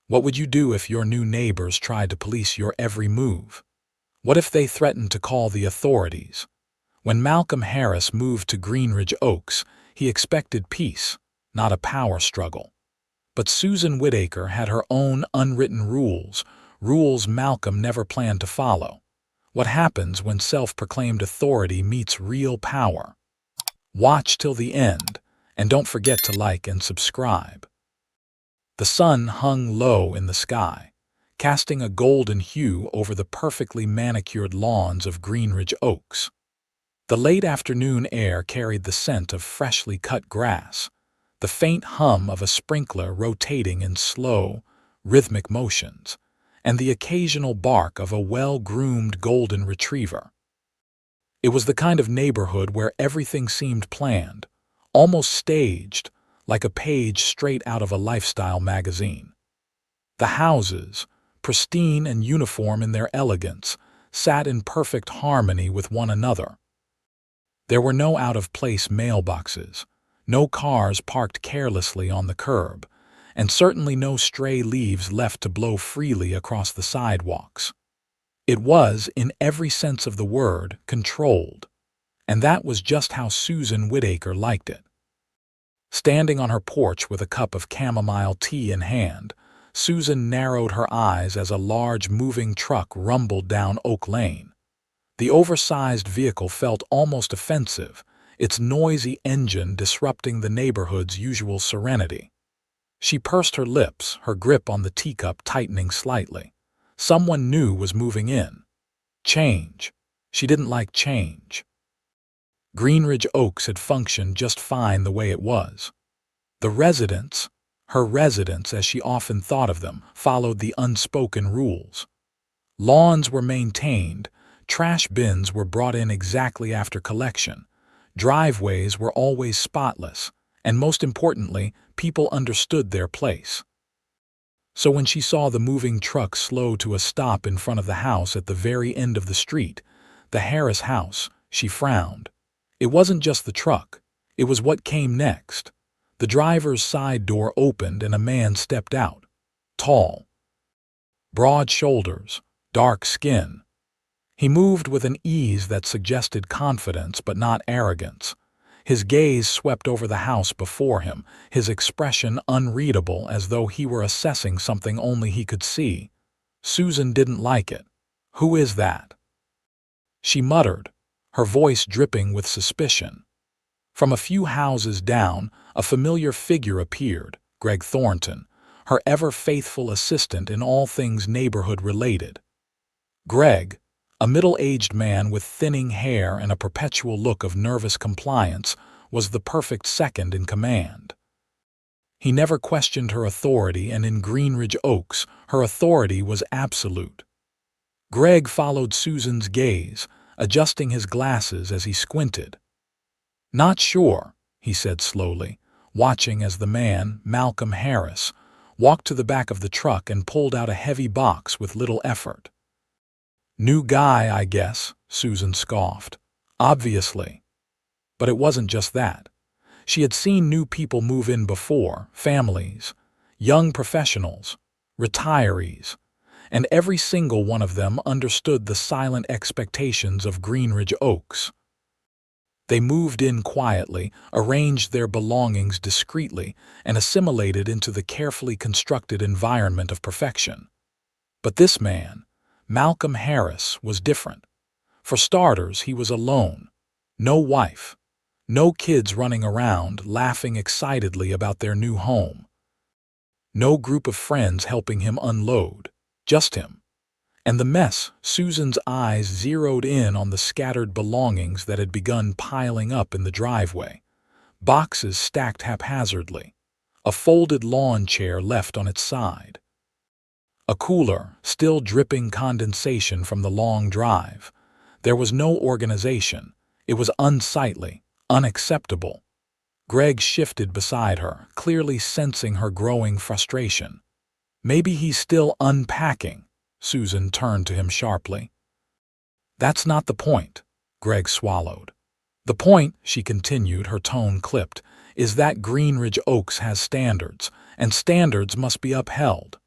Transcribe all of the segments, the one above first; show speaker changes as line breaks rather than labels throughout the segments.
What would you do if your new neighbors tried to police your every move? What if they threatened to call the authorities? When Malcolm Harris moved to Greenridge Oaks, he expected peace, not a power struggle. But Susan Whittaker had her own unwritten rules, rules Malcolm never planned to follow. What happens when self-proclaimed authority meets real power? Watch till the end, and don't forget to like and subscribe. The sun hung low in the sky, casting a golden hue over the perfectly manicured lawns of Greenridge Oaks. The late afternoon air carried the scent of freshly cut grass, the faint hum of a sprinkler rotating in slow, rhythmic motions, and the occasional bark of a well-groomed golden retriever. It was the kind of neighborhood where everything seemed planned, almost staged, like a page straight out of a lifestyle magazine. The houses, pristine and uniform in their elegance, sat in perfect harmony with one another. There were no out-of-place mailboxes, no cars parked carelessly on the curb, and certainly no stray leaves left to blow freely across the sidewalks. It was, in every sense of the word, controlled, and that was just how Susan Whittaker liked it. Standing on her porch with a cup of chamomile tea in hand, Susan narrowed her eyes as a large moving truck rumbled down Oak Lane. The oversized vehicle felt almost offensive, its noisy engine disrupting the neighborhood's usual serenity. She pursed her lips, her grip on the teacup tightening slightly. Someone new was moving in. Change. She didn't like change. Greenridge Oaks had functioned just fine the way it was. The residents, her residents as she often thought of them, followed the unspoken rules. Lawns were maintained, trash bins were brought in exactly after collection, driveways were always spotless, and most importantly, people understood their place. So when she saw the moving truck slow to a stop in front of the house at the very end of the street, the Harris house, she frowned. It wasn't just the truck, it was what came next. The driver's side door opened and a man stepped out. Tall. Broad shoulders, dark skin. He moved with an ease that suggested confidence but not arrogance. His gaze swept over the house before him, his expression unreadable as though he were assessing something only he could see. Susan didn't like it. "Who is that?" She muttered, her voice dripping with suspicion. From a few houses down, a familiar figure appeared, Greg Thornton, her ever-faithful assistant in all things neighborhood-related. Greg, a middle-aged man with thinning hair and a perpetual look of nervous compliance, was the perfect second in command. He never questioned her authority, and in Greenridge Oaks, her authority was absolute. Greg followed Susan's gaze, adjusting his glasses as he squinted. "Not sure," he said slowly, watching as the man, Malcolm Harris, walked to the back of the truck and pulled out a heavy box with little effort. "New guy, I guess," Susan scoffed. "Obviously." But it wasn't just that. She had seen new people move in before, families, young professionals, retirees, and every single one of them understood the silent expectations of Greenridge Oaks. They moved in quietly, arranged their belongings discreetly, and assimilated into the carefully constructed environment of perfection. But this man, Malcolm Harris, was different. For starters, he was alone. No wife. No kids running around, laughing excitedly about their new home. No group of friends helping him unload. Just him. And the mess, Susan's eyes zeroed in on the scattered belongings that had begun piling up in the driveway. Boxes stacked haphazardly. A folded lawn chair left on its side. A cooler, still dripping condensation from the long drive. There was no organization. It was unsightly, unacceptable. Greg shifted beside her, clearly sensing her growing frustration. "Maybe he's still unpacking." Susan turned to him sharply. "That's not the point," Greg swallowed. "The point," she continued, her tone clipped, "is that Greenridge Oaks has standards, and standards must be upheld.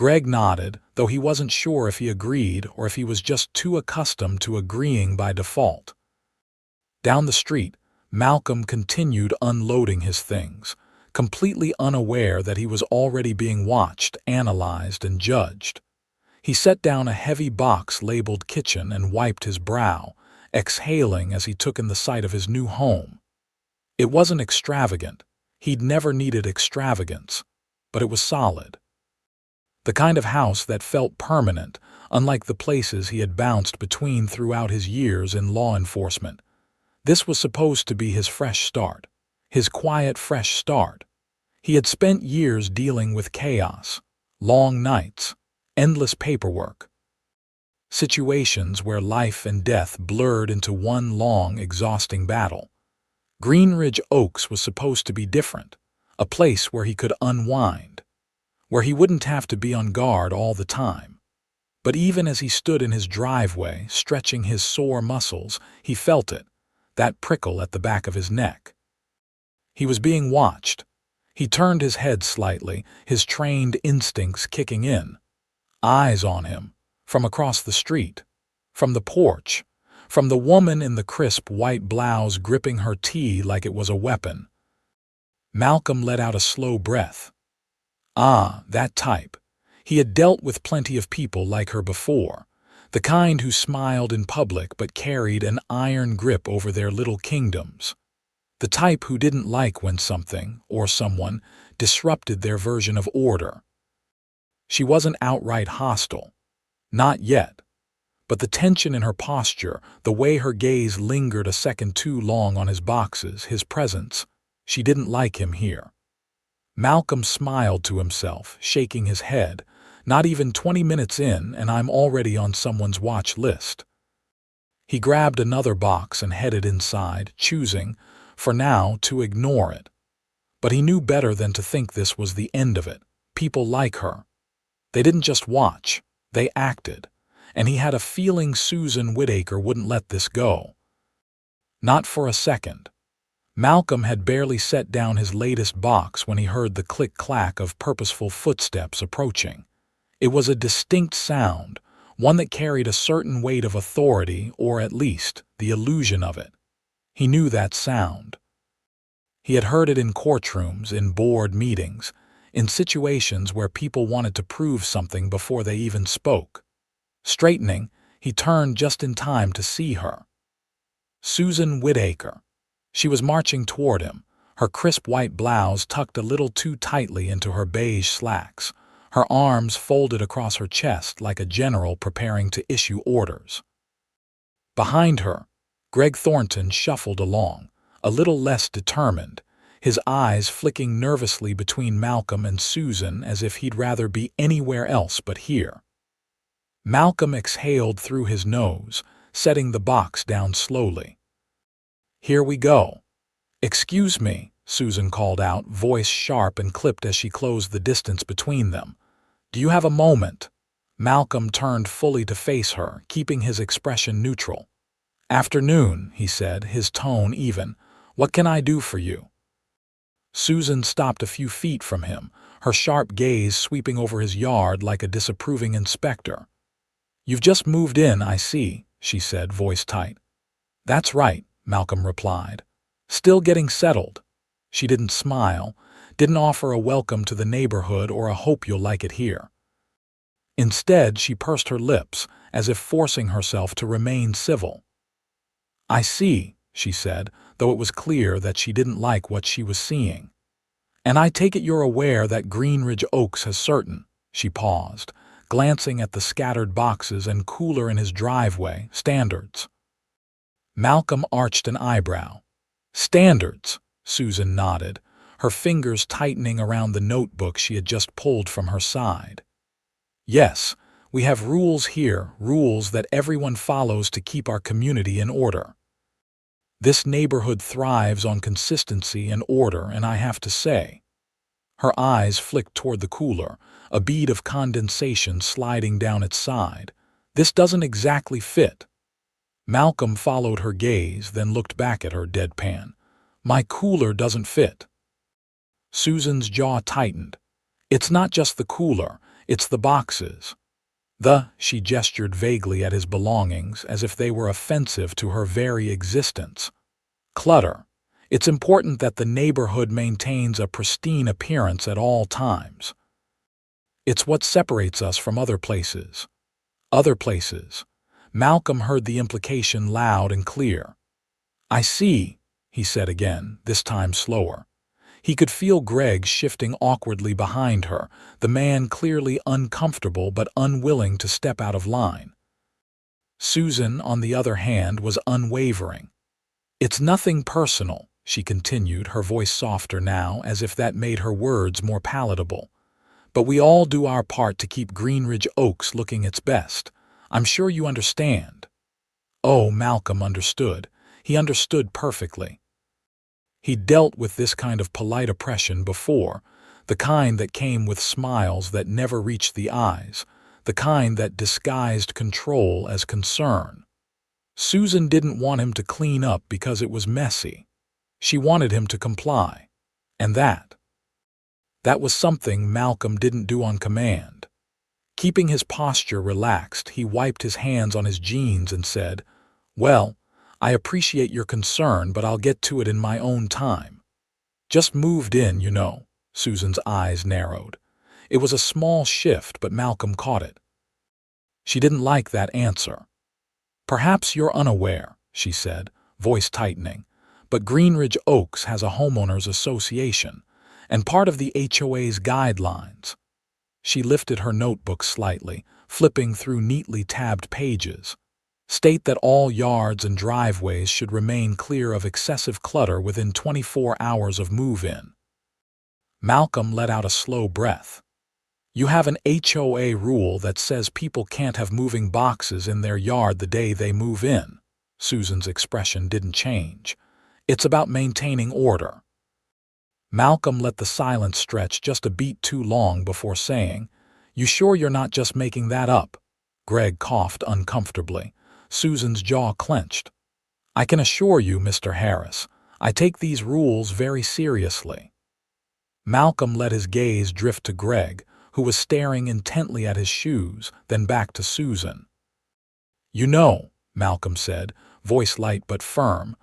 Greg nodded, though he wasn't sure if he agreed or if he was just too accustomed to agreeing by default. Down the street, Malcolm continued unloading his things, completely unaware that he was already being watched, analyzed, and judged. He set down a heavy box labeled kitchen and wiped his brow, exhaling as he took in the sight of his new home. It wasn't extravagant. He'd never needed extravagance, but it was solid. The kind of house that felt permanent, unlike the places he had bounced between throughout his years in law enforcement. This was supposed to be his fresh start, his quiet, fresh start. He had spent years dealing with chaos, long nights, endless paperwork, situations where life and death blurred into one long, exhausting battle. Greenridge Oaks was supposed to be different, a place where he could unwind, where he wouldn't have to be on guard all the time. But even as he stood in his driveway, stretching his sore muscles, he felt it, that prickle at the back of his neck. He was being watched. He turned his head slightly, his trained instincts kicking in. Eyes on him, from across the street, from the porch, from the woman in the crisp white blouse gripping her tea like it was a weapon. Malcolm let out a slow breath. Ah, that type. He had dealt with plenty of people like her before, the kind who smiled in public but carried an iron grip over their little kingdoms. The type who didn't like when something, or someone, disrupted their version of order. She wasn't outright hostile. Not yet. But the tension in her posture, the way her gaze lingered a second too long on his boxes, his presence, she didn't like him here. Malcolm smiled to himself, shaking his head. Not even 20 minutes in, and I'm already on someone's watch list. He grabbed another box and headed inside, choosing, for now, to ignore it. But he knew better than to think this was the end of it. People like her. They didn't just watch, they acted. And he had a feeling Susan Whittaker wouldn't let this go. Not for a second. Malcolm had barely set down his latest box when he heard the click-clack of purposeful footsteps approaching. It was a distinct sound, one that carried a certain weight of authority, or at least the illusion of it. He knew that sound. He had heard it in courtrooms, in board meetings, in situations where people wanted to prove something before they even spoke. Straightening, he turned just in time to see her. Susan Whittaker. She was marching toward him, her crisp white blouse tucked a little too tightly into her beige slacks, her arms folded across her chest like a general preparing to issue orders. Behind her, Greg Thornton shuffled along, a little less determined, his eyes flicking nervously between Malcolm and Susan as if he'd rather be anywhere else but here. Malcolm exhaled through his nose, setting the box down slowly. "Here we go." "Excuse me," Susan called out, voice sharp and clipped as she closed the distance between them. "Do you have a moment?" Malcolm turned fully to face her, keeping his expression neutral. "Afternoon," he said, his tone even. "What can I do for you?" Susan stopped a few feet from him, her sharp gaze sweeping over his yard like a disapproving inspector. "You've just moved in, I see," she said, voice tight. "That's right," Malcolm replied. "Still getting settled." She didn't smile, didn't offer a welcome to the neighborhood or a hope you'll like it here. Instead, she pursed her lips, as if forcing herself to remain civil. "I see," she said, though it was clear that she didn't like what she was seeing. "And I take it you're aware that Greenridge Oaks has certain," she paused, glancing at the scattered boxes and cooler in his driveway, standards. Malcolm arched an eyebrow. "Standards," Susan nodded, her fingers tightening around the notebook she had just pulled from her side. "Yes, we have rules here, rules that everyone follows to keep our community in order. This neighborhood thrives on consistency and order, and I have to say—" Her eyes flicked toward the cooler, a bead of condensation sliding down its side. "This doesn't exactly fit." Malcolm followed her gaze, then looked back at her deadpan. "My cooler doesn't fit." Susan's jaw tightened. "It's not just the cooler, It's the boxes. She gestured vaguely at his belongings as if they were offensive to her very existence. Clutter. It's important that the neighborhood maintains a pristine appearance at all times. It's what separates us from other places. Other places. Malcolm heard the implication loud and clear. I see, he said again, this time slower. He could feel Greg shifting awkwardly behind her, the man clearly uncomfortable but unwilling to step out of line. Susan, on the other hand, was unwavering. It's nothing personal, she continued, her voice softer now, as if that made her words more palatable. But we all do our part to keep Greenridge Oaks looking its best. I'm sure you understand. Oh, Malcolm understood. He understood perfectly. He'd dealt with this kind of polite oppression before, the kind that came with smiles that never reached the eyes, the kind that disguised control as concern. Susan didn't want him to clean up because it was messy. She wanted him to comply. And that was something Malcolm didn't do on command. Keeping his posture relaxed, he wiped his hands on his jeans and said, "Well, I appreciate your concern, but I'll get to it in my own time. Just moved in, you know." Susan's eyes narrowed. It was a small shift, but Malcolm caught it. She didn't like that answer. "Perhaps you're unaware," she said, voice tightening, "but Greenridge Oaks has a homeowners association, and part of the HOA's guidelines." She lifted her notebook slightly, flipping through neatly tabbed pages. State that all yards and driveways should remain clear of excessive clutter within 24 hours of move-in. Malcolm let out a slow breath. You have an HOA rule that says people can't have moving boxes in their yard the day they move in. Susan's expression didn't change. It's about maintaining order. Malcolm let the silence stretch just a beat too long before saying, "You sure you're not just making that up?" Greg coughed uncomfortably. Susan's jaw clenched. "I can assure you, Mr. Harris, I take these rules very seriously." Malcolm let his gaze drift to Greg, who was staring intently at his shoes, then back to Susan. "You know," Malcolm said, voice light but firm,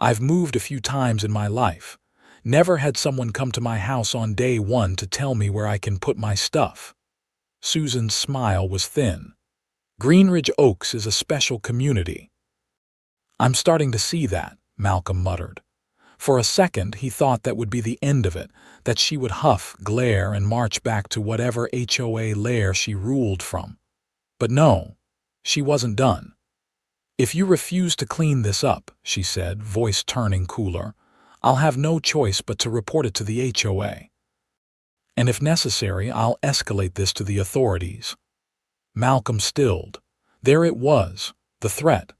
"I've moved a few times in my life. Never had someone come to my house on day one to tell me where I can put my stuff." Susan's smile was thin. "Greenridge Oaks is a special community." "I'm starting to see that," Malcolm muttered. For a second he thought that would be the end of it, that she would huff, glare, and march back to whatever HOA lair she ruled from. But no, she wasn't done. "If you refuse to clean this up," she said, voice turning cooler, "I'll have no choice but to report it to the HOA. And if necessary, I'll escalate this to the authorities." Malcolm stilled. There it was, the threat.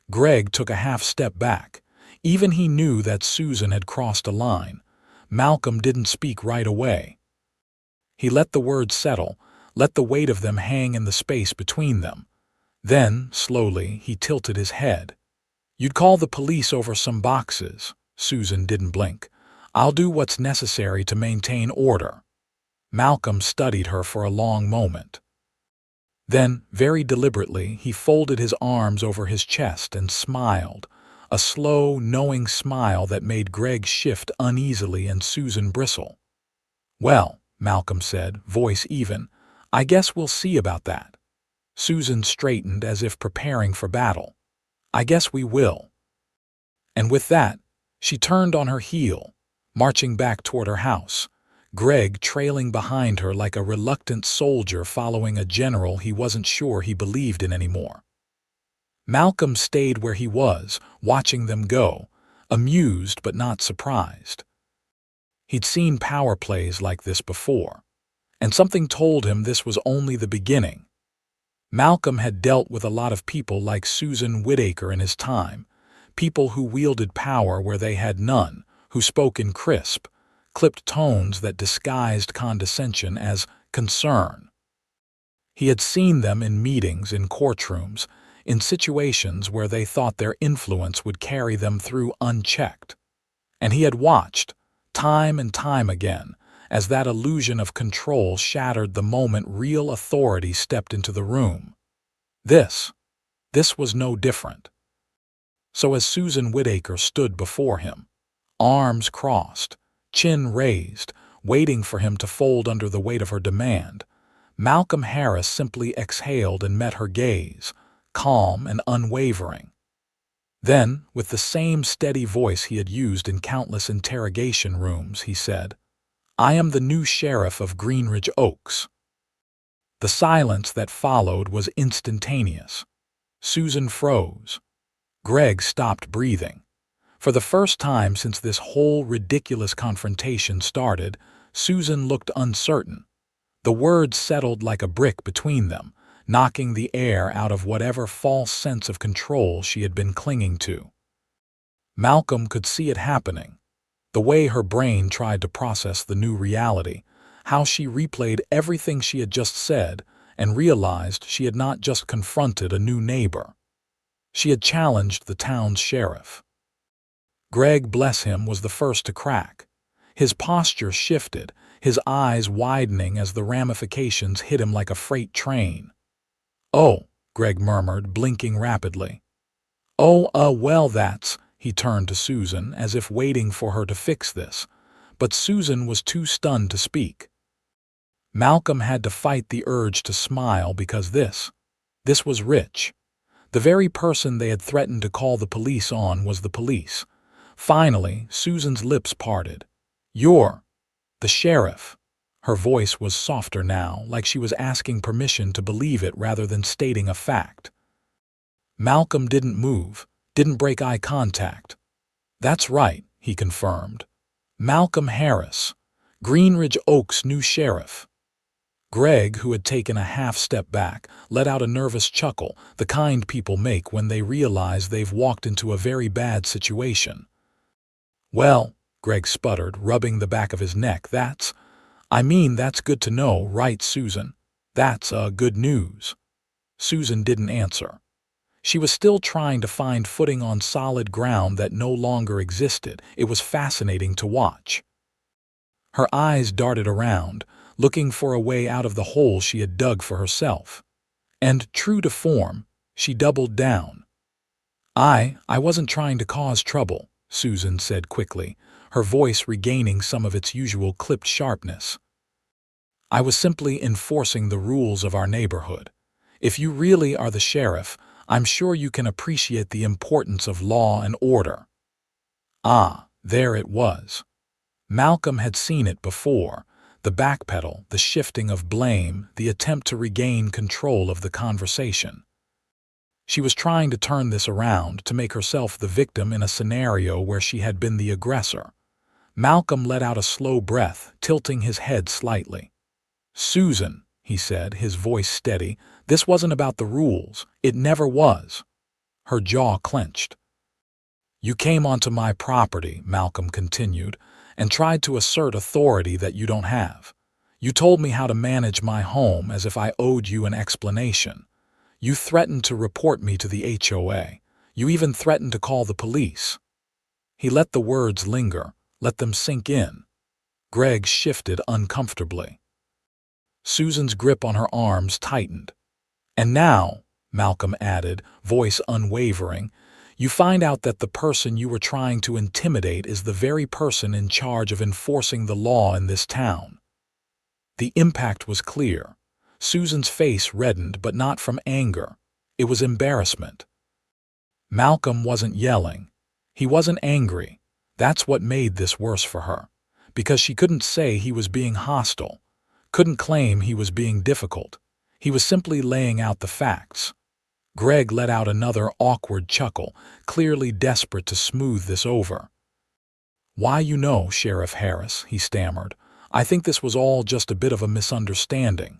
Greg took a half step back. Even he knew that Susan had crossed a line. Malcolm didn't speak right away. He let the words settle, let the weight of them hang in the space between them. Then, slowly, he tilted his head. "You'd call the police over some boxes." Susan didn't blink. "I'll do what's necessary to maintain order." Malcolm studied her for a long moment. Then, very deliberately, he folded his arms over his chest and smiled, a slow, knowing smile that made Greg shift uneasily and Susan bristle. "Well," Malcolm said, voice even, "I guess we'll see about that." Susan straightened as if preparing for battle. "I guess we will." And with that, she turned on her heel, marching back toward her house, Greg trailing behind her like a reluctant soldier following a general he wasn't sure he believed in anymore. Malcolm stayed where he was, watching them go, amused but not surprised. He'd seen power plays like this before, and something told him this was only the beginning. Malcolm had dealt with a lot of people like Susan Whittaker in his time, people who wielded power where they had none, who spoke in crisp, clipped tones that disguised condescension as concern. He had seen them in meetings, in courtrooms, in situations where they thought their influence would carry them through unchecked. And he had watched, time and time again, as that illusion of control shattered the moment real authority stepped into the room. This was no different. So as Susan Whittaker stood before him, arms crossed, chin raised, waiting for him to fold under the weight of her demand, Malcolm Harris simply exhaled and met her gaze, calm and unwavering. Then, with the same steady voice he had used in countless interrogation rooms, he said, "I am the new sheriff of Greenridge Oaks." The silence that followed was instantaneous. Susan froze. Greg stopped breathing. For the first time since this whole ridiculous confrontation started, Susan looked uncertain. The words settled like a brick between them, knocking the air out of whatever false sense of control she had been clinging to. Malcolm could see it happening. The way her brain tried to process the new reality, how she replayed everything she had just said and realized she had not just confronted a new neighbor. She had challenged the town's sheriff. Greg, bless him, was the first to crack. His posture shifted, his eyes widening as the ramifications hit him like a freight train. "Oh," Greg murmured, blinking rapidly. "Oh, well, that's—" He turned to Susan, as if waiting for her to fix this, but Susan was too stunned to speak. Malcolm had to fight the urge to smile because this was Rich. The very person they had threatened to call the police on was the police. Finally, Susan's lips parted. "You're the sheriff." Her voice was softer now, like she was asking permission to believe it rather than stating a fact. Malcolm didn't move, didn't break eye contact. "That's right," he confirmed. "Malcolm Harris, Greenridge Oaks' new sheriff." Greg, who had taken a half step back, let out a nervous chuckle, the kind people make when they realize they've walked into a very bad situation. "Well," Greg sputtered, rubbing the back of his neck, that's good to know, right, Susan? That's good news." Susan didn't answer. She was still trying to find footing on solid ground that no longer existed. It was fascinating to watch. Her eyes darted around, looking for a way out of the hole she had dug for herself. And, true to form, she doubled down. I wasn't trying to cause trouble," Susan said quickly, her voice regaining some of its usual clipped sharpness. "I was simply enforcing the rules of our neighborhood. If you really are the sheriff, I'm sure you can appreciate the importance of law and order." Ah, there it was. Malcolm had seen it before. The backpedal, the shifting of blame, the attempt to regain control of the conversation. She was trying to turn this around, to make herself the victim in a scenario where she had been the aggressor. Malcolm let out a slow breath, tilting his head slightly. "Susan," he said, his voice steady, "this wasn't about the rules. It never was." Her jaw clenched. "You came onto my property," Malcolm continued, "and tried to assert authority that you don't have. You told me how to manage my home as if I owed you an explanation. You threatened to report me to the HOA. You even threatened to call the police." He let the words linger, let them sink in. Greg shifted uncomfortably. Susan's grip on her arms tightened. "And now," Malcolm added, voice unwavering, "you find out that the person you were trying to intimidate is the very person in charge of enforcing the law in this town." The impact was clear. Susan's face reddened, but not from anger. It was embarrassment. Malcolm wasn't yelling. He wasn't angry. That's what made this worse for her. Because she couldn't say he was being hostile. Couldn't claim he was being difficult. He was simply laying out the facts. Greg let out another awkward chuckle, clearly desperate to smooth this over. "Why, Sheriff Harris," he stammered, "I think this was all just a bit of a misunderstanding."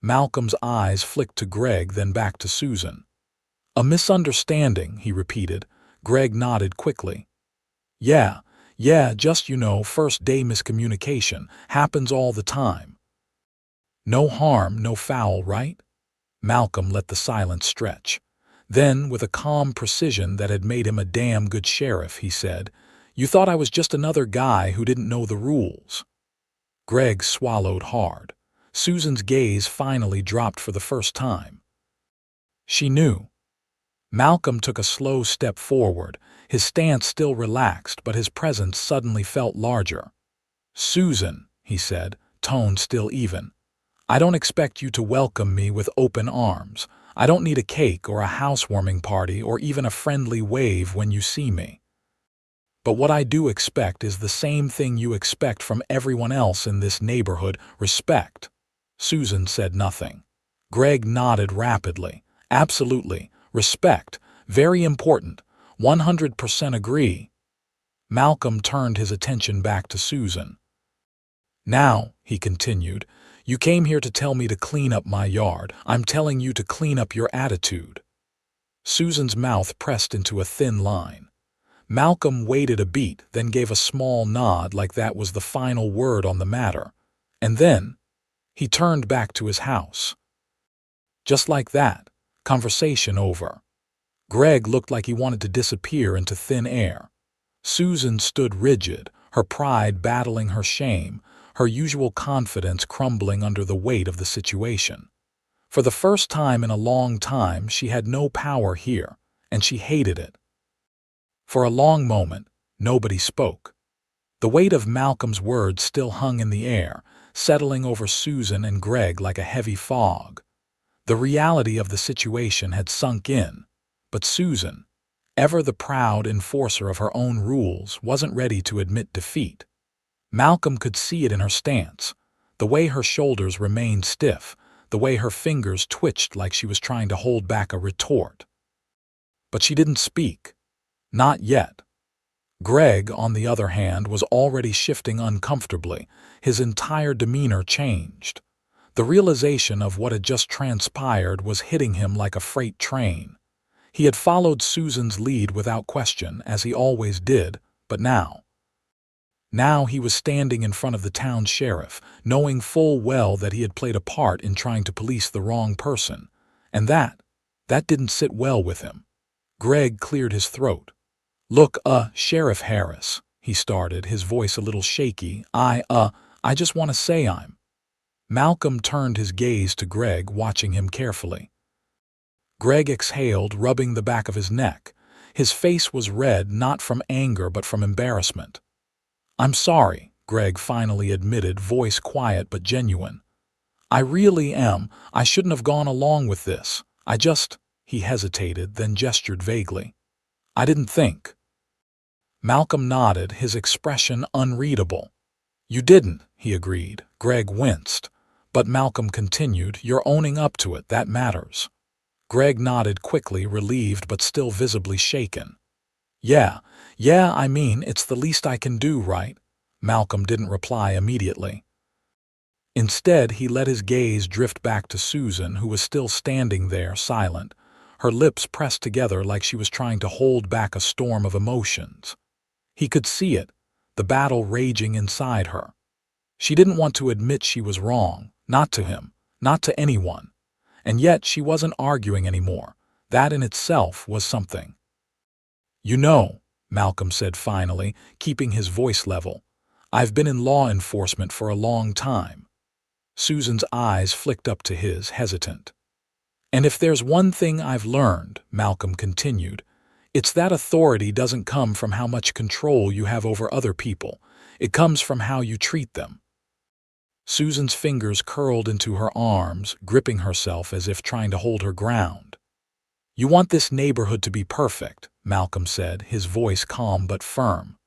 Malcolm's eyes flicked to Greg, then back to Susan. "A misunderstanding," he repeated. Greg nodded quickly. Yeah, just, first-day miscommunication. Happens all the time." "No harm, no foul, right?" Malcolm let the silence stretch. Then, with a calm precision that had made him a damn good sheriff, he said, "You thought I was just another guy who didn't know the rules." Greg swallowed hard. Susan's gaze finally dropped for the first time. She knew. Malcolm took a slow step forward, his stance still relaxed, but his presence suddenly felt larger. "Susan," he said, tone still even, "I don't expect you to welcome me with open arms. I don't need a cake or a housewarming party or even a friendly wave when you see me. But what I do expect is the same thing you expect from everyone else in this neighborhood: respect." Susan said nothing. Greg nodded rapidly. "Absolutely. Respect. Very important. 100% agree." Malcolm turned his attention back to Susan. "Now," he continued, "you came here to tell me to clean up my yard. I'm telling you to clean up your attitude." Susan's mouth pressed into a thin line. Malcolm waited a beat, then gave a small nod like that was the final word on the matter. And then he turned back to his house. Just like that, conversation over. Greg looked like he wanted to disappear into thin air. Susan stood rigid, her pride battling her shame, her usual confidence crumbling under the weight of the situation. For the first time in a long time, she had no power here, and she hated it. For a long moment, nobody spoke. The weight of Malcolm's words still hung in the air, settling over Susan and Greg like a heavy fog. The reality of the situation had sunk in, but Susan, ever the proud enforcer of her own rules, wasn't ready to admit defeat. Malcolm could see it in her stance, the way her shoulders remained stiff, the way her fingers twitched like she was trying to hold back a retort. But she didn't speak. Not yet. Greg, on the other hand, was already shifting uncomfortably. His entire demeanor changed. The realization of what had just transpired was hitting him like a freight train. He had followed Susan's lead without question, as he always did, but now he was standing in front of the town sheriff, knowing full well that he had played a part in trying to police the wrong person. And that didn't sit well with him. Greg cleared his throat. "Look, Sheriff Harris," he started, his voice a little shaky, I just want to say I'm—" Malcolm turned his gaze to Greg, watching him carefully. Greg exhaled, rubbing the back of his neck. His face was red, not from anger but from embarrassment. "I'm sorry," Greg finally admitted, voice quiet but genuine. "I really am. I shouldn't have gone along with this. He hesitated, then gestured vaguely. "I didn't think." Malcolm nodded, his expression unreadable. "You didn't," he agreed. Greg winced. But Malcolm continued, "You're owning up to it. That matters." Greg nodded quickly, relieved but still visibly shaken. Yeah, I mean, it's the least I can do, right?" Malcolm didn't reply immediately. Instead, he let his gaze drift back to Susan, who was still standing there, silent, her lips pressed together like she was trying to hold back a storm of emotions. He could see it, the battle raging inside her. She didn't want to admit she was wrong, not to him, not to anyone. And yet she wasn't arguing anymore. That in itself was something. "You know," Malcolm said finally, keeping his voice level, "I've been in law enforcement for a long time." Susan's eyes flicked up to his, hesitant. "And if there's one thing I've learned," Malcolm continued, "it's that authority doesn't come from how much control you have over other people. It comes from how you treat them." Susan's fingers curled into her arms, gripping herself as if trying to hold her ground. "You want this neighborhood to be perfect," Malcolm said, his voice calm but firm.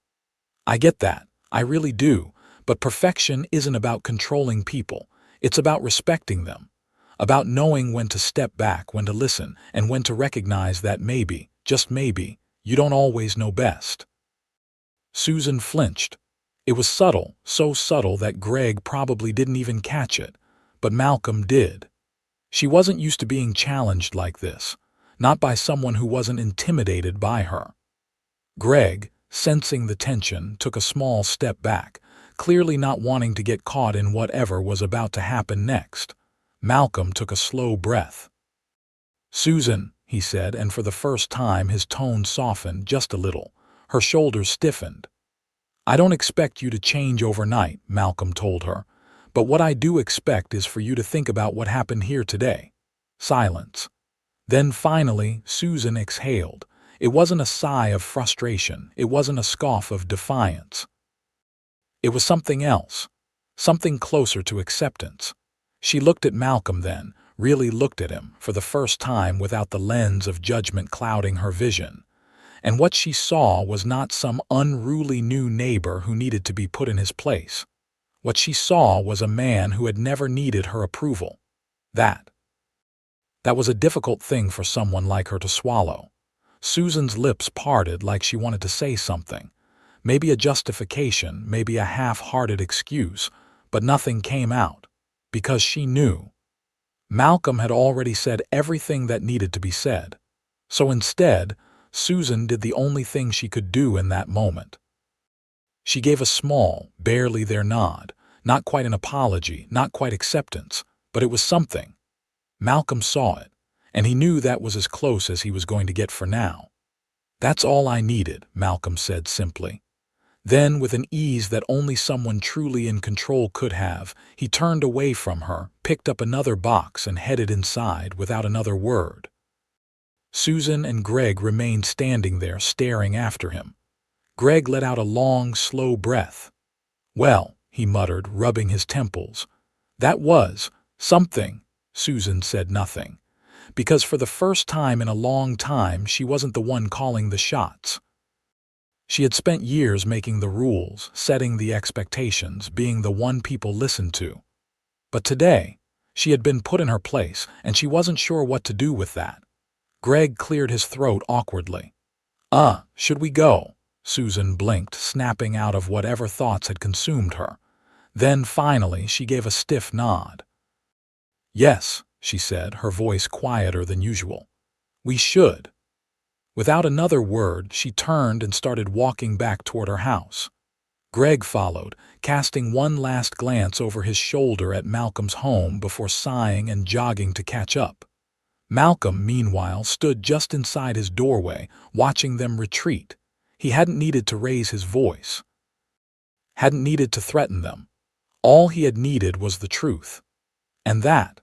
"I get that. I really do. But perfection isn't about controlling people. It's about respecting them. About knowing when to step back, when to listen, and when to recognize that maybe, just maybe, you don't always know best." Susan flinched. It was subtle, so subtle that Greg probably didn't even catch it, but Malcolm did. She wasn't used to being challenged like this, not by someone who wasn't intimidated by her. Greg, sensing the tension, took a small step back, clearly not wanting to get caught in whatever was about to happen next. Malcolm took a slow breath. "Susan," he said, and for the first time his tone softened just a little. Her shoulders stiffened. "I don't expect you to change overnight," Malcolm told her. But what I do expect is for you to think about what happened here today." Silence. Then finally, Susan exhaled. It wasn't a sigh of frustration. It wasn't a scoff of defiance. It was something else. Something closer to acceptance. She looked at Malcolm then, really looked at him, for the first time without the lens of judgment clouding her vision. And what she saw was not some unruly new neighbor who needed to be put in his place. What she saw was a man who had never needed her approval. That was a difficult thing for someone like her to swallow. Susan's lips parted like she wanted to say something. Maybe a justification, maybe a half-hearted excuse, but nothing came out. Because she knew. Malcolm had already said everything that needed to be said. So instead, Susan did the only thing she could do in that moment. She gave a small, barely there nod, not quite an apology, not quite acceptance, but it was something. Malcolm saw it, and he knew that was as close as he was going to get for now. "That's all I needed," Malcolm said simply. Then, with an ease that only someone truly in control could have, he turned away from her, picked up another box, and headed inside without another word. Susan and Greg remained standing there, staring after him. Greg let out a long, slow breath. "Well," he muttered, rubbing his temples. "That was something." Susan said nothing, because for the first time in a long time she wasn't the one calling the shots. She had spent years making the rules, setting the expectations, being the one people listened to. But today, she had been put in her place, and she wasn't sure what to do with that. Greg cleared his throat awkwardly. Should we go?" Susan blinked, snapping out of whatever thoughts had consumed her. Then, finally, she gave a stiff nod. "Yes," she said, her voice quieter than usual. "We should." Without another word, she turned and started walking back toward her house. Greg followed, casting one last glance over his shoulder at Malcolm's home before sighing and jogging to catch up. Malcolm, meanwhile, stood just inside his doorway, watching them retreat. He hadn't needed to raise his voice. Hadn't needed to threaten them. All he had needed was the truth. And that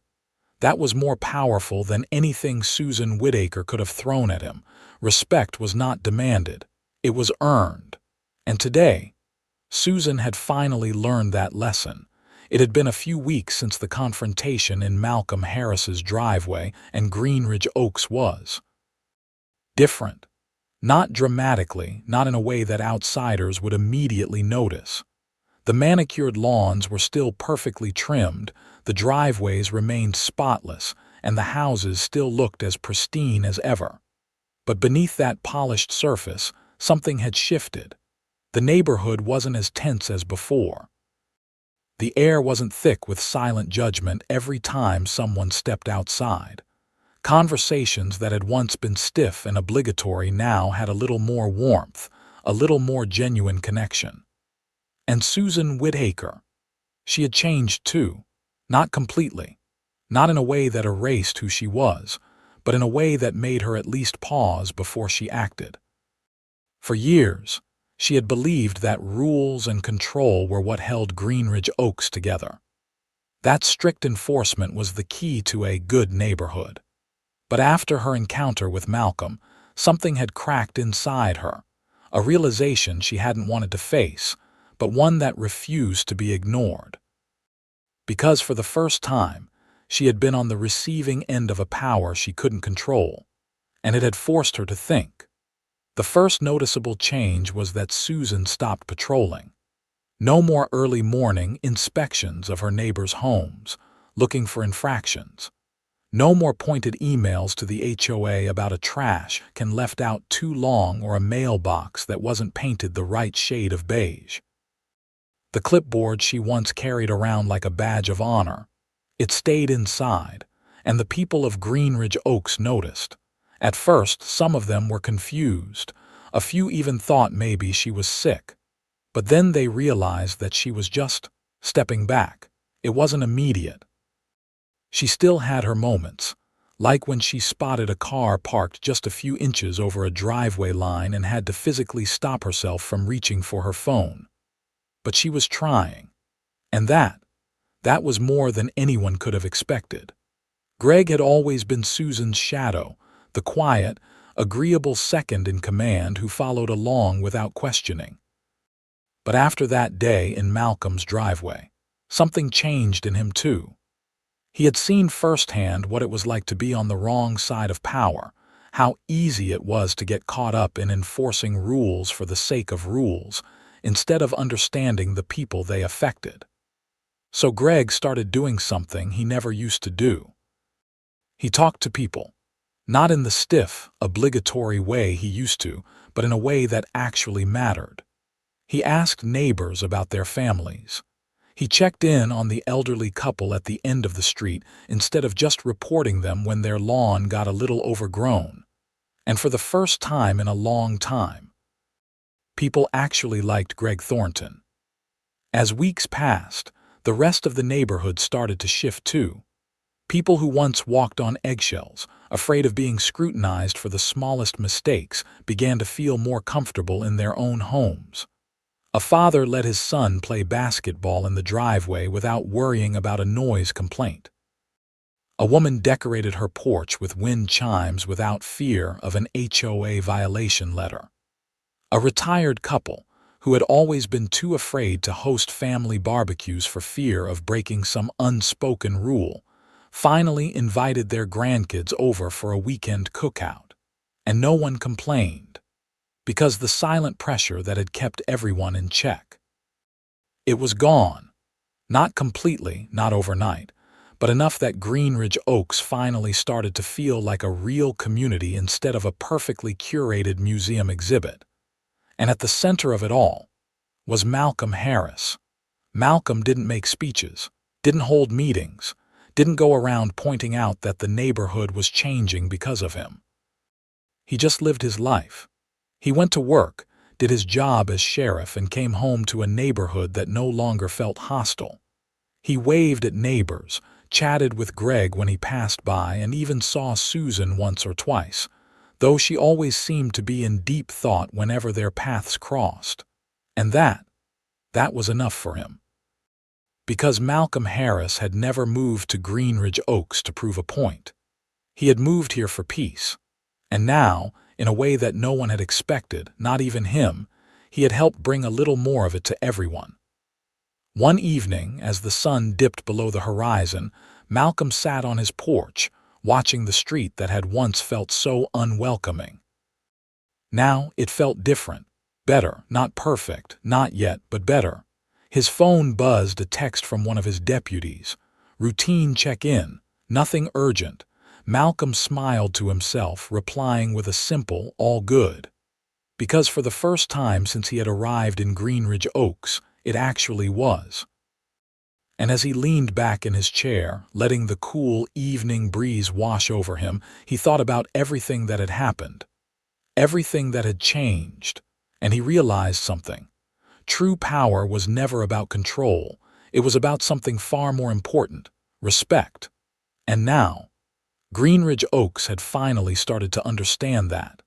was more powerful than anything Susan Whittaker could have thrown at him. Respect was not demanded. It was earned. And today, Susan had finally learned that lesson. It had been a few weeks since the confrontation in Malcolm Harris's driveway, and Greenridge Oaks was different. Not dramatically, not in a way that outsiders would immediately notice. The manicured lawns were still perfectly trimmed, the driveways remained spotless, and the houses still looked as pristine as ever. But beneath that polished surface, something had shifted. The neighborhood wasn't as tense as before. The air wasn't thick with silent judgment every time someone stepped outside. Conversations that had once been stiff and obligatory now had a little more warmth, a little more genuine connection. And Susan Whittaker. She had changed too. Not completely. Not in a way that erased who she was, but in a way that made her at least pause before she acted. For years, she had believed that rules and control were what held Greenridge Oaks together. That strict enforcement was the key to a good neighborhood. But after her encounter with Malcolm, something had cracked inside her, a realization she hadn't wanted to face, but one that refused to be ignored. Because for the first time, she had been on the receiving end of a power she couldn't control, and it had forced her to think. The first noticeable change was that Susan stopped patrolling. No more early morning inspections of her neighbors' homes, looking for infractions. No more pointed emails to the HOA about a trash can left out too long or a mailbox that wasn't painted the right shade of beige. The clipboard she once carried around like a badge of honor, it stayed inside, and the people of Greenridge Oaks noticed. At first, some of them were confused. A few even thought maybe she was sick. But then they realized that she was just stepping back. It wasn't immediate. She still had her moments, like when she spotted a car parked just a few inches over a driveway line and had to physically stop herself from reaching for her phone. But she was trying. And that That was more than anyone could have expected. Greg had always been Susan's shadow, the quiet, agreeable second in command who followed along without questioning. But after that day in Malcolm's driveway, something changed in him too. He had seen firsthand what it was like to be on the wrong side of power, how easy it was to get caught up in enforcing rules for the sake of rules, instead of understanding the people they affected. So Greg started doing something he never used to do. He talked to people, not in the stiff, obligatory way he used to, but in a way that actually mattered. He asked neighbors about their families. He checked in on the elderly couple at the end of the street instead of just reporting them when their lawn got a little overgrown. And for the first time in a long time, people actually liked Greg Thornton. As weeks passed, the rest of the neighborhood started to shift too. People who once walked on eggshells, afraid of being scrutinized for the smallest mistakes, began to feel more comfortable in their own homes. A father let his son play basketball in the driveway without worrying about a noise complaint. A woman decorated her porch with wind chimes without fear of an HOA violation letter. A retired couple, who had always been too afraid to host family barbecues for fear of breaking some unspoken rule, finally invited their grandkids over for a weekend cookout. And no one complained, because the silent pressure that had kept everyone in check. It was gone. Not completely, not overnight, but enough that Greenridge Oaks finally started to feel like a real community instead of a perfectly curated museum exhibit. And at the center of it all was Malcolm Harris. Malcolm didn't make speeches, didn't hold meetings, didn't go around pointing out that the neighborhood was changing because of him. He just lived his life. He went to work, did his job as sheriff, and came home to a neighborhood that no longer felt hostile. He waved at neighbors, chatted with Greg when he passed by, and even saw Susan once or twice, though she always seemed to be in deep thought whenever their paths crossed. And that was enough for him. Because Malcolm Harris had never moved to Greenridge Oaks to prove a point. He had moved here for peace. And now, in a way that no one had expected, not even him, he had helped bring a little more of it to everyone. One evening, as the sun dipped below the horizon, Malcolm sat on his porch, watching the street that had once felt so unwelcoming. Now it felt different, better, not perfect, not yet, but better. His phone buzzed a text from one of his deputies. Routine check-in, nothing urgent. Malcolm smiled to himself, replying with a simple, all good. Because for the first time since he had arrived in Greenridge Oaks, it actually was. And as he leaned back in his chair, letting the cool evening breeze wash over him, he thought about everything that had happened, everything that had changed, and he realized something. True power was never about control. It was about something far more important, respect. And now, Greenridge Oaks had finally started to understand that.